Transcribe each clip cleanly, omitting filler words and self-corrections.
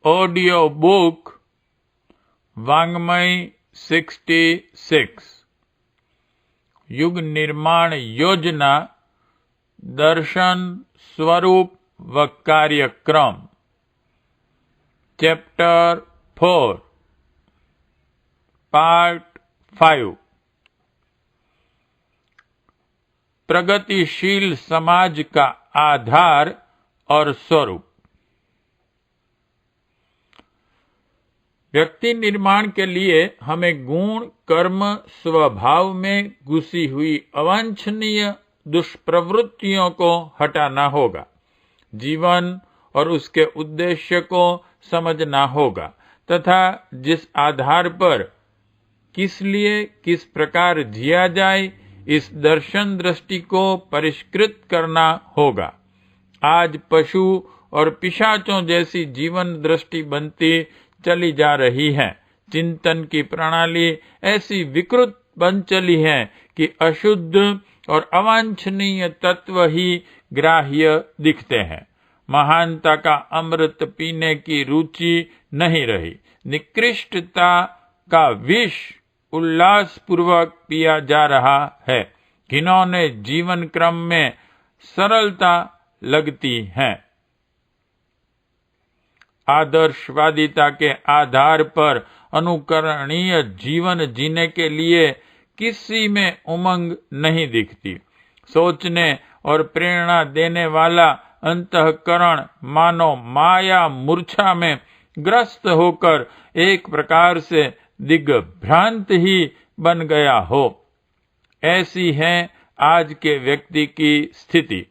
Audio book वाङ्मय 66 युग निर्माण योजना दर्शन स्वरूप व कार्यक्रम चैप्टर 4 पार्ट 5 प्रगतिशील समाज का आधार और स्वरूप। व्यक्ति निर्माण के लिए हमें गुण कर्म स्वभाव में घुसी हुई अवांछनीय दुष्प्रवृत्तियों को हटाना होगा। जीवन और उसके उद्देश्य को समझना होगा तथा जिस आधार पर किस लिए किस प्रकार जिया जाए इस दर्शन दृष्टि को परिष्कृत करना होगा। आज पशु और पिशाचों जैसी जीवन दृष्टि बनती चली जा रही है। चिंतन की प्रणाली ऐसी विकृत बन चली है कि अशुद्ध और अवांछनीय तत्व ही ग्राह्य दिखते हैं। महानता का अमृत पीने की रुचि नहीं रही। निकृष्टता का विष उल्लास पूर्वक पिया जा रहा है। घिनौने जीवन क्रम में सरलता लगती है। आदर्शवादिता के आधार पर अनुकरणीय जीवन जीने के लिए किसी में उमंग नहीं दिखती। सोचने और प्रेरणा देने वाला अंतःकरण मानो माया मूर्छा में ग्रस्त होकर एक प्रकार से दिग्भ्रांत ही बन गया हो। ऐसी है आज के व्यक्ति की स्थिति।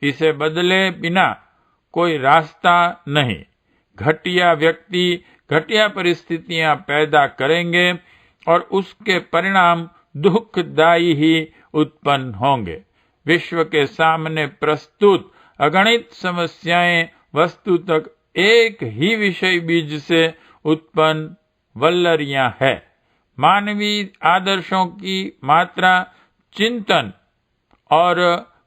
इसे बदले बिना कोई रास्ता नहीं। घटिया व्यक्ति घटिया परिस्थितियां पैदा करेंगे और उसके परिणाम दुखदायी ही उत्पन्न होंगे। विश्व के सामने प्रस्तुत अगणित समस्याएं वस्तुतः एक ही विषय बीज से उत्पन्न वल्लरियां है। मानवीय आदर्शों की मात्रा चिंतन और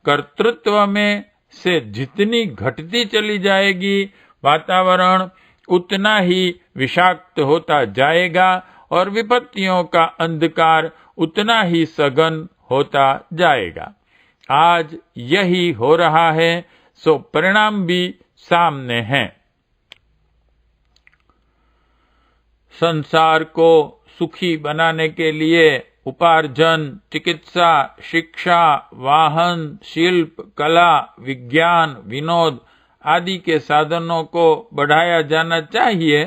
कर्तृत्व में से जितनी घटती चली जाएगी वातावरण उतना ही विषाक्त होता जाएगा और विपत्तियों का अंधकार उतना ही सघन होता जाएगा। आज यही हो रहा है, सो परिणाम भी सामने हैं। संसार को सुखी बनाने के लिए उपार्जन, चिकित्सा, शिक्षा, वाहन, शिल्प, कला, विज्ञान, विनोद आदि के साधनों को बढ़ाया जाना चाहिए,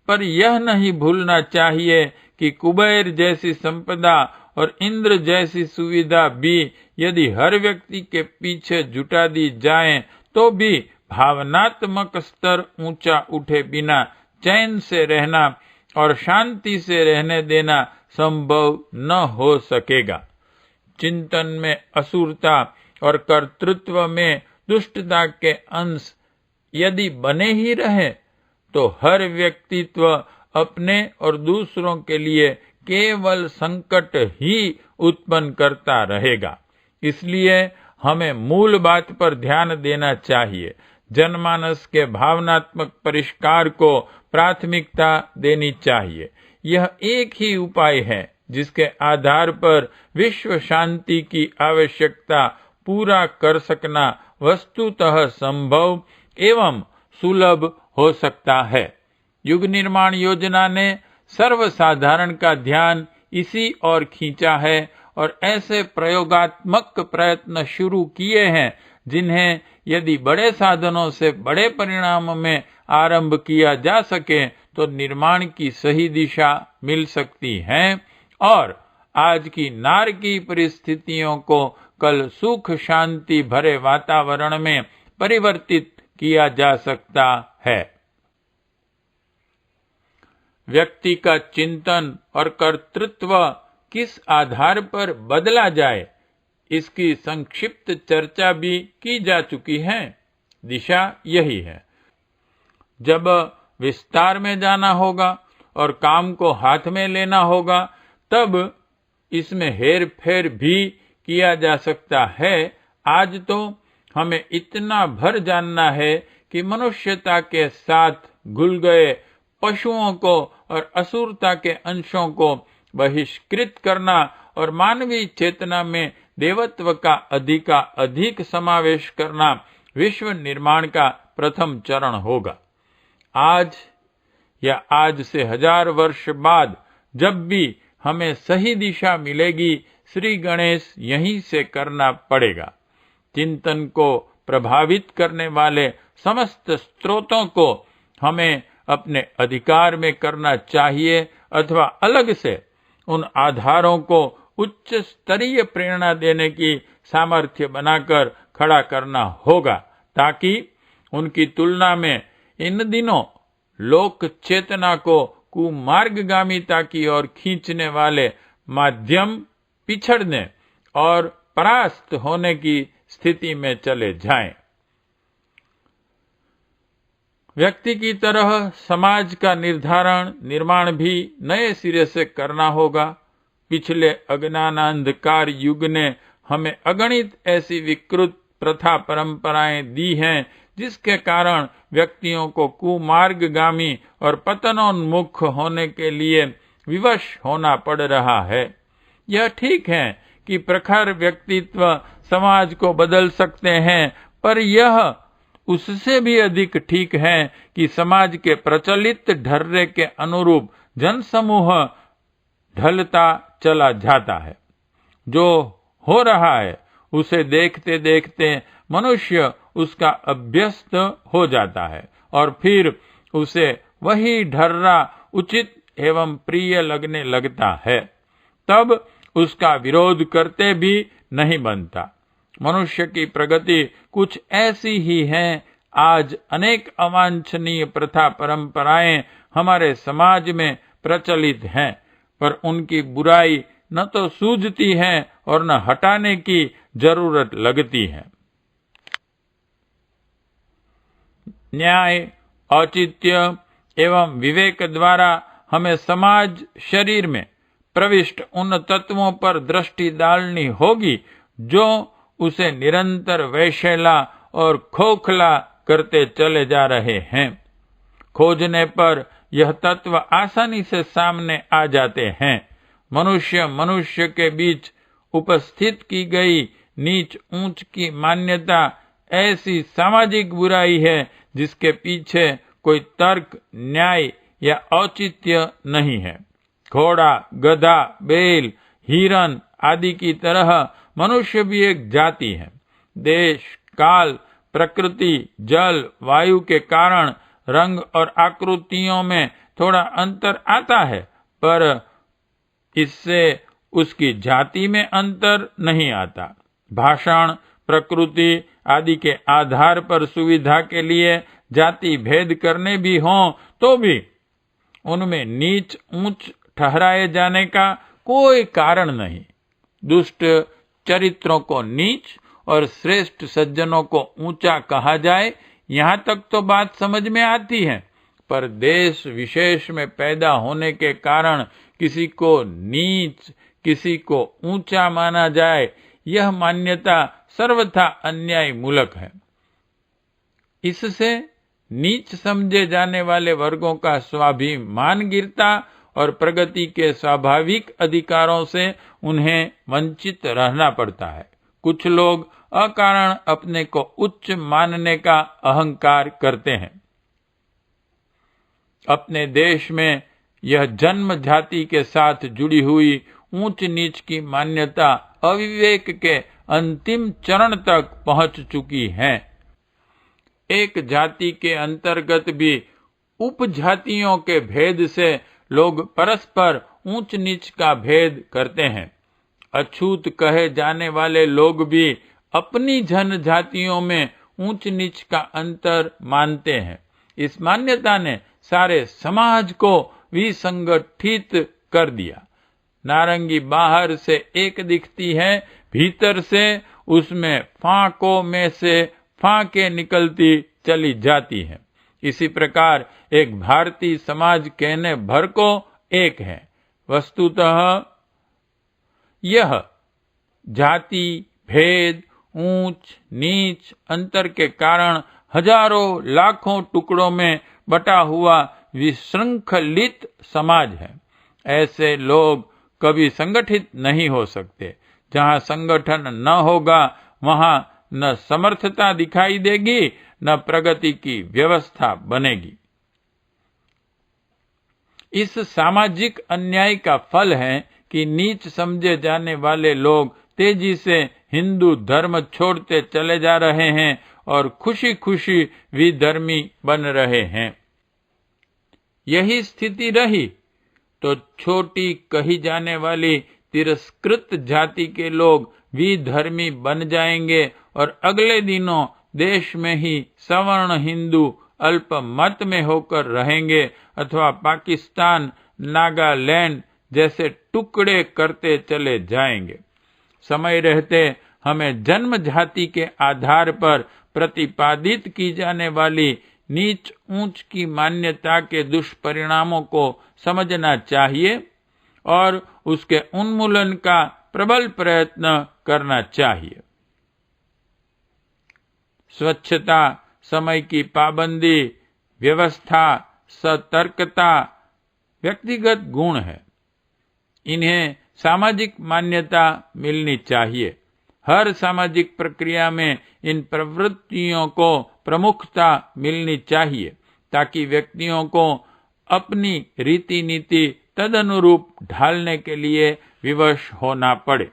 पर यह नहीं भूलना चाहिए कि कुबेर जैसी संपदा और इंद्र जैसी सुविधा भी यदि हर व्यक्ति के पीछे जुटा दी जाए तो भी भावनात्मक स्तर ऊंचा उठे बिना चैन से रहना और शांति से रहने देना संभव न हो सकेगा। चिंतन में असुरता और कर्तृत्व में दुष्टता के अंश यदि बने ही रहे तो हर व्यक्तित्व अपने और दूसरों के लिए केवल संकट ही उत्पन्न करता रहेगा। इसलिए हमें मूल बात पर ध्यान देना चाहिए। जनमानस के भावनात्मक परिष्कार को प्राथमिकता देनी चाहिए। यह एक ही उपाय है जिसके आधार पर विश्व शांति की आवश्यकता पूरा कर सकना वस्तुतः संभव एवं सुलभ हो सकता है। युग निर्माण योजना ने सर्वसाधारण का ध्यान इसी ओर खींचा है और ऐसे प्रयोगात्मक प्रयत्न शुरू किए हैं जिन्हें यदि बड़े साधनों से बड़े परिणाम में आरंभ किया जा सके तो निर्माण की सही दिशा मिल सकती है और आज की नारकीय परिस्थितियों को कल सुख शांति भरे वातावरण में परिवर्तित किया जा सकता है। व्यक्ति का चिंतन और कर्तृत्व किस आधार पर बदला जाए इसकी संक्षिप्त चर्चा भी की जा चुकी है। दिशा यही है। जब विस्तार में जाना होगा और काम को हाथ में लेना होगा तब इसमें हेर फेर भी किया जा सकता है। आज तो हमें इतना भर जानना है कि मनुष्यता के साथ घुल गए पशुओं को और असुरता के अंशों को बहिष्कृत करना और मानवीय चेतना में देवत्व का अधिक समावेश करना विश्व निर्माण का प्रथम चरण होगा। आज या आज से 1000 वर्ष बाद जब भी हमें सही दिशा मिलेगी, श्री गणेश यहीं से करना पड़ेगा। चिंतन को प्रभावित करने वाले समस्त स्रोतों को हमें अपने अधिकार में करना चाहिए अथवा अलग से उन आधारों को उच्च स्तरीय प्रेरणा देने की सामर्थ्य बनाकर खड़ा करना होगा, ताकि उनकी तुलना में इन दिनों लोक चेतना को कुमार्गगामिता की ओर खींचने वाले माध्यम पिछड़ने और परास्त होने की स्थिति में चले जाएं। व्यक्ति की तरह समाज का निर्माण भी नए सिरे से करना होगा। पिछले अज्ञानांधकार युग ने हमें अगणित ऐसी विकृत प्रथा परंपराएं दी हैं, जिसके कारण व्यक्तियों को कुमार्गगामी और पतनोन्मुख होने के लिए विवश होना पड़ रहा है। यह ठीक है कि प्रखर व्यक्तित्व समाज को बदल सकते हैं, पर यह उससे भी अधिक ठीक है कि समाज के प्रचलित ढर्रे के अनुरूप जनसमूह ढलता चला जाता है। जो हो रहा है उसे देखते देखते मनुष्य उसका अभ्यस्त हो जाता है और फिर उसे वही ढर्रा उचित एवं प्रिय लगने लगता है। तब उसका विरोध करते भी नहीं बनता। मनुष्य की प्रगति कुछ ऐसी ही है। आज अनेक अवांछनीय प्रथा परंपराएं हमारे समाज में प्रचलित हैं, पर उनकी बुराई न तो सूझती है और न हटाने की जरूरत लगती है। न्याय, औचित्य एवं विवेक द्वारा हमें समाज शरीर में प्रविष्ट उन तत्वों पर दृष्टि डालनी होगी जो उसे निरंतर वैशेला और खोखला करते चले जा रहे हैं। खोजने पर यह तत्व आसानी से सामने आ जाते हैं। मनुष्य के बीच उपस्थित की गई नीच ऊंच की मान्यता ऐसी सामाजिक बुराई है जिसके पीछे कोई तर्क, न्याय या औचित्य नहीं है। घोड़ा, गधा, बैल, हिरन आदि की तरह मनुष्य भी एक जाति है। देश, काल, प्रकृति, जल, वायु के कारण रंग और आकृतियों में थोड़ा अंतर आता है, पर इससे उसकी जाति में अंतर नहीं आता। भाषण, प्रकृति आदि के आधार पर सुविधा के लिए जाति भेद करने भी हों तो भी उनमें नीच ऊंच ठहराए जाने का कोई कारण नहीं। दुष्ट चरित्रों को नीच और श्रेष्ठ सज्जनों को ऊंचा कहा जाए, यहाँ तक तो बात समझ में आती है, पर देश विशेष में पैदा होने के कारण किसी को नीच, किसी को ऊंचा माना जाए, यह मान्यता सर्वथा अन्याय मूलक है। इससे नीच समझे जाने वाले वर्गों का स्वाभिमान गिरता और प्रगति के स्वाभाविक अधिकारों से उन्हें वंचित रहना पड़ता है। कुछ लोग अकारण अपने को उच्च मानने का अहंकार करते हैं। अपने देश में यह जन्म जाति के साथ जुड़ी हुई ऊंच नीच की मान्यता अविवेक के अंतिम चरण तक पहुंच चुकी है। एक जाति के अंतर्गत भी उपजातियों के भेद से लोग परस्पर ऊंच नीच का भेद करते हैं। अछूत कहे जाने वाले लोग भी अपनी जनजातियों में ऊंच नीच का अंतर मानते हैं। इस मान्यता ने सारे समाज को विसंगठित कर दिया। नारंगी बाहर से एक दिखती है, भीतर से उसमें फाकों में से फाके निकलती चली जाती है। इसी प्रकार एक भारतीय समाज कहने भर को एक है। वस्तुतः यह जाति भेद, ऊंच नीच अंतर के कारण हजारों लाखों टुकड़ों में बटा हुआ विशृंखलित समाज है। ऐसे लोग कभी संगठित नहीं हो सकते। जहां संगठन न होगा वहां न समर्थता दिखाई देगी, न प्रगति की व्यवस्था बनेगी। इस सामाजिक अन्याय का फल है कि नीच समझे जाने वाले लोग तेजी से हिंदू धर्म छोड़ते चले जा रहे हैं और खुशी खुशी विधर्मी बन रहे हैं। यही स्थिति रही तो छोटी कही जाने वाली तिरस्कृत जाति के लोग विधर्मी बन जाएंगे और अगले दिनों देश में ही सवर्ण हिंदू अल्पमत में होकर रहेंगे अथवा पाकिस्तान, नागालैंड जैसे टुकड़े करते चले जाएंगे। समय रहते हमें जन्म जाति के आधार पर प्रतिपादित की जाने वाली नीच ऊंच की मान्यता के दुष्परिणामों को समझना चाहिए और उसके उन्मूलन का प्रबल प्रयत्न करना चाहिए। स्वच्छता, समय की पाबंदी, व्यवस्था, सतर्कता व्यक्तिगत गुण है। इन्हें सामाजिक मान्यता मिलनी चाहिए। हर सामाजिक प्रक्रिया में इन प्रवृत्तियों को प्रमुखता मिलनी चाहिए ताकि व्यक्तियों को अपनी रीति नीति तदनुरूप ढालने के लिए विवश होना पड़े।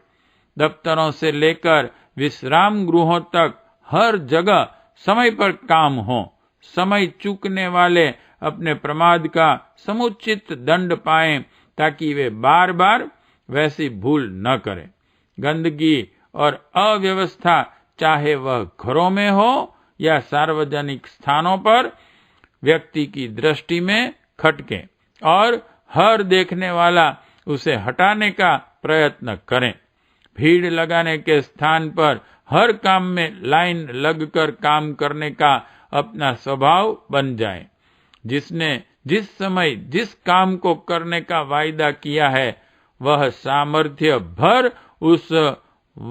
दफ्तरों से लेकर विश्राम गृहों तक हर जगह समय पर काम हो। समय चूकने वाले अपने प्रमाद का समुचित दंड पाएं ताकि वे बार बार वैसी भूल न करें। गंदगी और अव्यवस्था चाहे वह घरों में हो या सार्वजनिक स्थानों पर व्यक्ति की दृष्टि में खटके और हर देखने वाला उसे हटाने का प्रयत्न करें। भीड़ लगाने के स्थान पर हर काम में लाइन लगकर काम करने का अपना स्वभाव बन जाए। जिसने जिस समय जिस काम को करने का वायदा किया है वह सामर्थ्य भर उस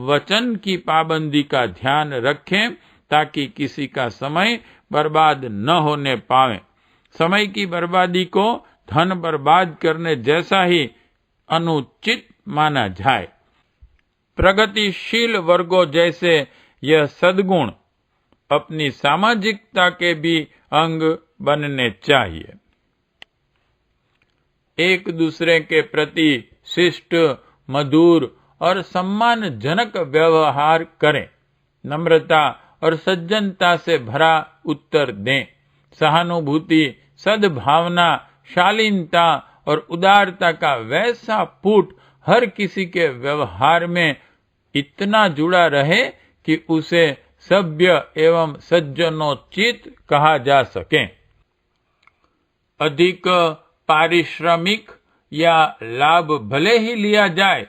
वचन की पाबंदी का ध्यान रखें ताकि किसी का समय बर्बाद न होने पावे। समय की बर्बादी को धन बर्बाद करने जैसा ही अनुचित माना जाए। प्रगतिशील वर्गों जैसे यह सद्गुण अपनी सामाजिकता के भी अंग बनने चाहिए। एक दूसरे के प्रति शिष्ट, मधुर और सम्मानजनक व्यवहार करें। नम्रता और सज्जनता से भरा उत्तर दें। सहानुभूति, सद्भावना, शालीनता और उदारता का वैसा पुट हर किसी के व्यवहार में इतना जुड़ा रहे कि उसे सभ्य एवं सज्जनोचित कहा जा सके। अधिक पारिश्रमिक या लाभ भले ही लिया जाए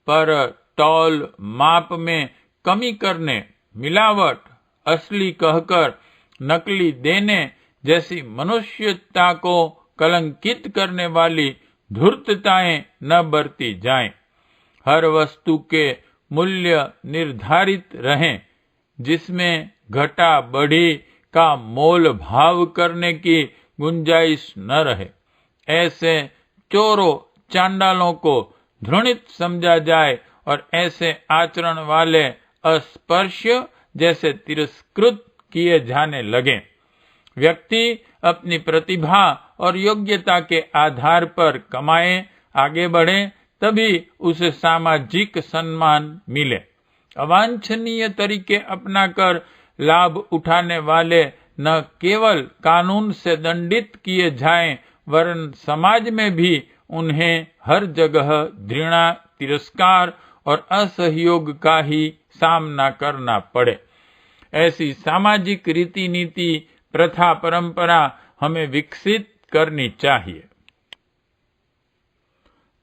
पर तौल माप में कमी करने, मिलावट, असली कहकर नकली देने जैसी मनुष्यता को कलंकित करने वाली धूर्तताएं न बरती जाएं। हर वस्तु के मूल्य निर्धारित रहें जिसमें घटा बढ़ी का मोल भाव करने की गुंजाइश न रहे। ऐसे चोरों, चांडालों को घृणित समझा जाए और ऐसे आचरण वाले अस्पर्श्य जैसे तिरस्कृत किए जाने लगे। व्यक्ति अपनी प्रतिभा और योग्यता के आधार पर कमाए, आगे बढ़े, तभी उसे सामाजिक सम्मान मिले। अवांछनीय तरीके अपनाकर लाभ उठाने वाले न केवल कानून से दंडित किए जाएं वरन समाज में भी उन्हें हर जगह घृणा, तिरस्कार और असहयोग का ही सामना करना पड़े। ऐसी सामाजिक रीति नीति, प्रथा, परंपरा हमें विकसित करनी चाहिए।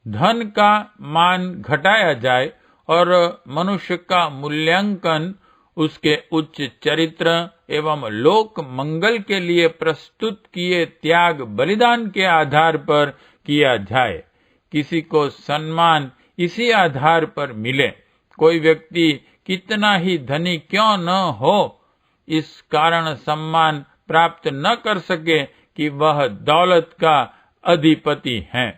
धन का मान घटाया जाए और मनुष्य का मूल्यांकन उसके उच्च चरित्र एवं लोक मंगल के लिए प्रस्तुत किए त्याग बलिदान के आधार पर किया जाए। किसी को सम्मान इसी आधार पर मिले। कोई व्यक्ति कितना ही धनी क्यों न हो, इस कारण सम्मान प्राप्त न कर सके कि वह दौलत का अधिपति हैं।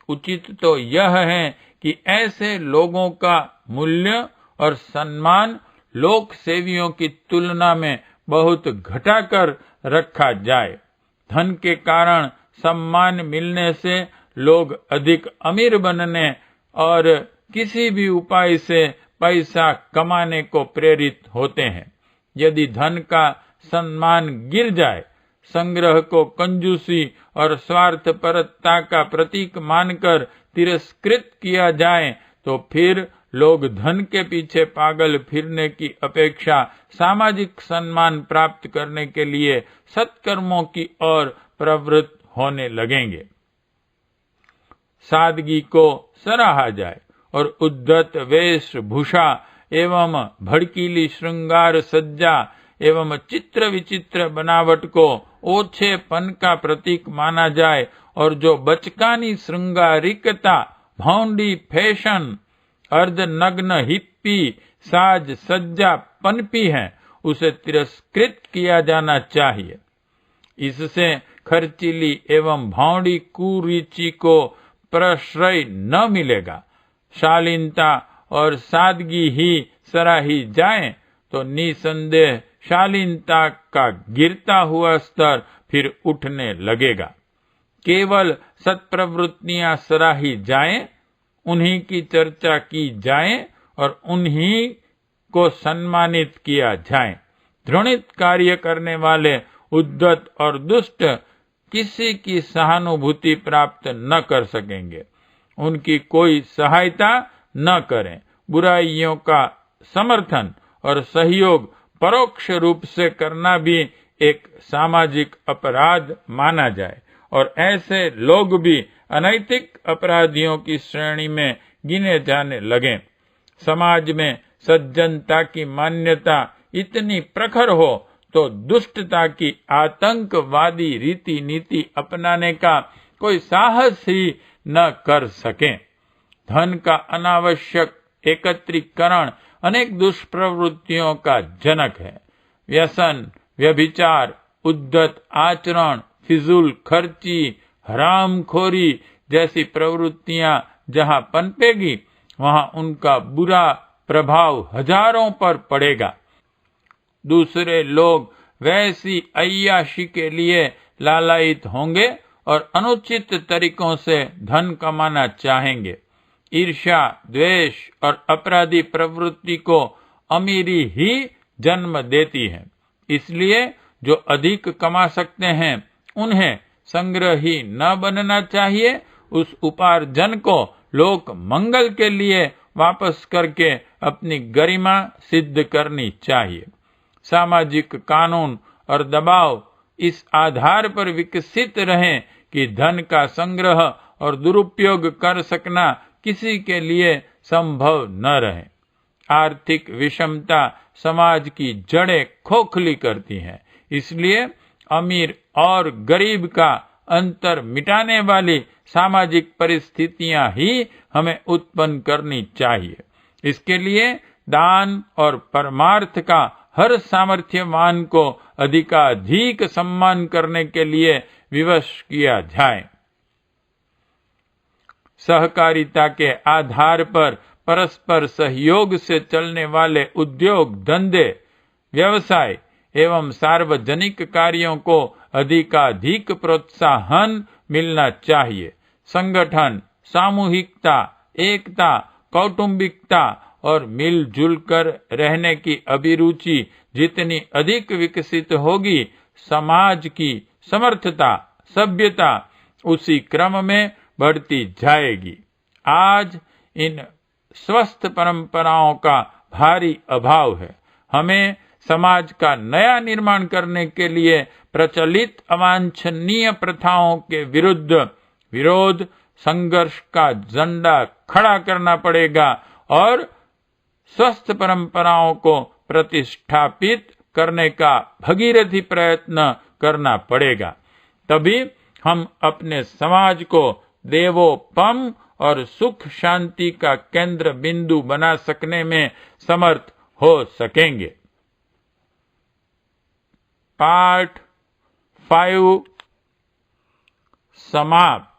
उचित तो यह है कि ऐसे लोगों का मूल्य और सम्मान लोक सेवियों की तुलना में बहुत घटाकर रखा जाए। धन के कारण सम्मान मिलने से लोग अधिक अमीर बनने और किसी भी उपाय से पैसा कमाने को प्रेरित होते हैं। यदि धन का सम्मान गिर जाए, संग्रह को कंजूसी और स्वार्थपरता का प्रतीक मानकर तिरस्कृत किया जाए, तो फिर लोग धन के पीछे पागल फिरने की अपेक्षा सामाजिक सम्मान प्राप्त करने के लिए सत्कर्मों की ओर प्रवृत्त होने लगेंगे। सादगी को सराहा जाए और उद्धत वेशभूषा एवं भड़कीली श्रृंगार सज्जा एवं चित्र विचित्र बनावट को ओछेपन का प्रतीक माना जाए, और जो बचकानी श्रृंगारिकता, भौंडी फैशन, अर्धनग्न हिप्पी साज सज्जा पनपी है, उसे तिरस्कृत किया जाना चाहिए। इससे खर्चीली एवं भौंडी कुरुचि को प्रश्रय न मिलेगा। शालीनता और सादगी ही सराही जाए तो निसंदेह शालीनता का गिरता हुआ स्तर फिर उठने लगेगा। केवल सत्प्रवृत्तियां सराही जाएं, उन्हीं की चर्चा की जाए और उन्हीं को सम्मानित किया जाए। घृणित कार्य करने वाले उद्धत और दुष्ट किसी की सहानुभूति प्राप्त न कर सकेंगे। उनकी कोई सहायता न करें। बुराइयों का समर्थन और सहयोग परोक्ष रूप से करना भी एक सामाजिक अपराध माना जाए, और ऐसे लोग भी अनैतिक अपराधियों की श्रेणी में गिने जाने लगें। समाज में सज्जनता की मान्यता इतनी प्रखर हो तो दुष्टता की आतंकवादी रीति नीति अपनाने का कोई साहस ही न कर सके। धन का अनावश्यक एकत्रीकरण अनेक दुष्प्रवृत्तियों का जनक है। व्यसन, व्यभिचार, उद्धत आचरण, फिजूल खर्ची, हरामखोरी जैसी प्रवृत्तियां जहां पनपेगी, वहां उनका बुरा प्रभाव हजारों पर पड़ेगा। दूसरे लोग वैसी अय्याशी के लिए लालायित होंगे और अनुचित तरीकों से धन कमाना चाहेंगे। ईर्ष्या, द्वेष और अपराधी प्रवृत्ति को अमीरी ही जन्म देती है। इसलिए जो अधिक कमा सकते हैं उन्हें संग्रही न बनना चाहिए। उस उपार्जन को लोक मंगल के लिए वापस करके अपनी गरिमा सिद्ध करनी चाहिए। सामाजिक कानून और दबाव इस आधार पर विकसित रहें कि धन का संग्रह और दुरुपयोग कर सकना किसी के लिए संभव न रहे। आर्थिक विषमता समाज की जड़ें खोखली करती है। इसलिए अमीर और गरीब का अंतर मिटाने वाली सामाजिक परिस्थितियां ही हमें उत्पन्न करनी चाहिए। इसके लिए दान और परमार्थ का हर सामर्थ्यवान को अधिकाधिक सम्मान करने के लिए विवश किया जाए। सहकारिता के आधार पर परस्पर सहयोग से चलने वाले उद्योग धंधे, व्यवसाय एवं सार्वजनिक कार्यों को अधिकाधिक प्रोत्साहन मिलना चाहिए। संगठन, सामूहिकता, एकता, कौटुंबिकता और मिलजुल कर रहने की अभिरुचि जितनी अधिक विकसित होगी, समाज की समर्थता, सभ्यता उसी क्रम में बढ़ती जाएगी। आज इन स्वस्थ परंपराओं का भारी अभाव है। हमें समाज का नया निर्माण करने के लिए प्रचलित अवांछनीय प्रथाओं के विरोध संघर्ष का झंडा खड़ा करना पड़ेगा और स्वस्थ परंपराओं को प्रतिष्ठापित करने का भगीरथी प्रयत्न करना पड़ेगा। तभी हम अपने समाज को देवोपम और सुख शांति का केंद्र बिंदु बना सकने में समर्थ हो सकेंगे। पार्ट 5 समाप्त।